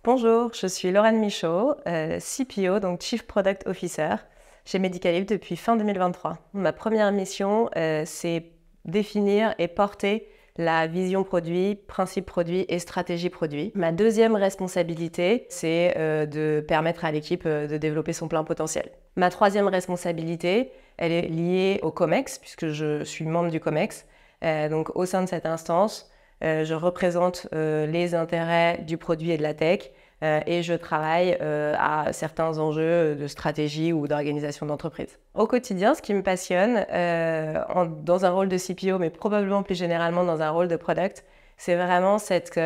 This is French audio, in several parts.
Bonjour, je suis Lorraine Michaud, CPO, donc Chief Product Officer, chez Medicalib depuis fin 2023. Ma première mission, c'est définir et porter la vision produit, principe produit et stratégie produit. Ma deuxième responsabilité, c'est de permettre à l'équipe de développer son plein potentiel. Ma troisième responsabilité, elle est liée au COMEX, puisque je suis membre du COMEX. Donc au sein de cette instance, je représente les intérêts du produit et de la tech et je travaille à certains enjeux de stratégie ou d'organisation d'entreprise. Au quotidien, ce qui me passionne dans un rôle de CPO, mais probablement plus généralement dans un rôle de product, c'est vraiment cette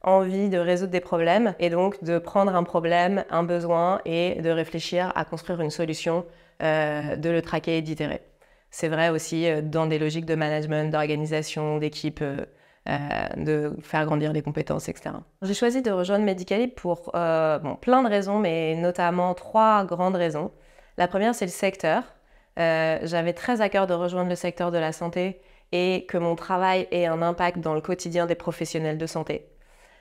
envie de résoudre des problèmes et donc de prendre un problème, un besoin et de réfléchir à construire une solution, de le traquer et d'itérer. C'est vrai aussi dans des logiques de management, d'organisation, d'équipe, de faire grandir les compétences, etc. J'ai choisi de rejoindre Medicalib pour plein de raisons, mais notamment 3 grandes raisons. La première, c'est le secteur. J'avais très à cœur de rejoindre le secteur de la santé et que mon travail ait un impact dans le quotidien des professionnels de santé.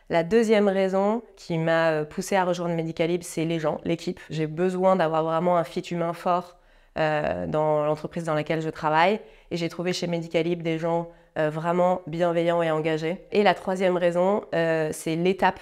La deuxième raison qui m'a poussée à rejoindre Medicalib, c'est les gens, l'équipe. J'ai besoin d'avoir vraiment un fit humain fort dans l'entreprise dans laquelle je travaille. Et j'ai trouvé chez Medicalib des gens vraiment bienveillants et engagés. Et la troisième raison, c'est l'étape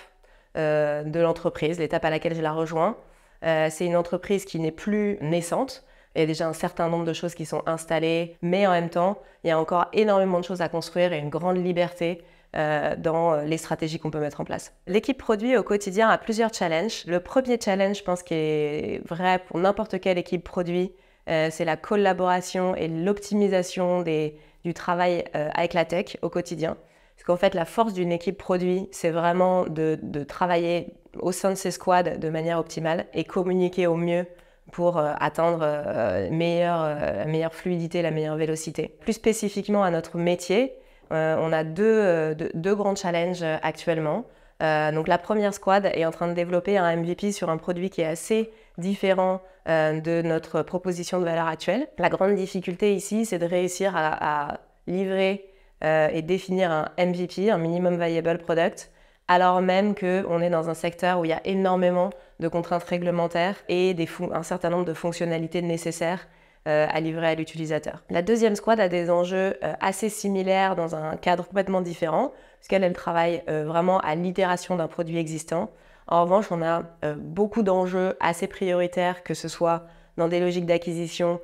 de l'entreprise, l'étape à laquelle je la rejoins. C'est une entreprise qui n'est plus naissante. Il y a déjà un certain nombre de choses qui sont installées, mais en même temps, il y a encore énormément de choses à construire et une grande liberté dans les stratégies qu'on peut mettre en place. L'équipe produit au quotidien a plusieurs challenges. Le premier challenge, je pense, qui est vrai pour n'importe quelle équipe produit, c'est la collaboration et l'optimisation du travail avec la tech au quotidien. Parce qu'en fait, la force d'une équipe produit, c'est vraiment de travailler au sein de ses squads de manière optimale et communiquer au mieux pour atteindre la meilleure fluidité, la meilleure vélocité. Plus spécifiquement à notre métier, on a deux grands challenges actuellement. Donc la première squad est en train de développer un MVP sur un produit qui est assez différent de notre proposition de valeur actuelle. La grande difficulté ici, c'est de réussir à livrer et définir un MVP, un Minimum Viable Product, alors même qu'on est dans un secteur où il y a énormément de contraintes réglementaires et un certain nombre de fonctionnalités nécessaires à livrer à l'utilisateur. La deuxième squad a des enjeux assez similaires dans un cadre complètement différent, puisqu'elle travaille vraiment à l'itération d'un produit existant. En revanche, on a beaucoup d'enjeux assez prioritaires, que ce soit dans des logiques d'acquisition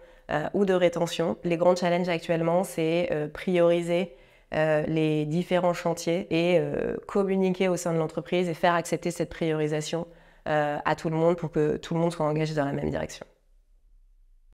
ou de rétention. Les grands challenges actuellement, c'est prioriser les différents chantiers et communiquer au sein de l'entreprise et faire accepter cette priorisation à tout le monde pour que tout le monde soit engagé dans la même direction.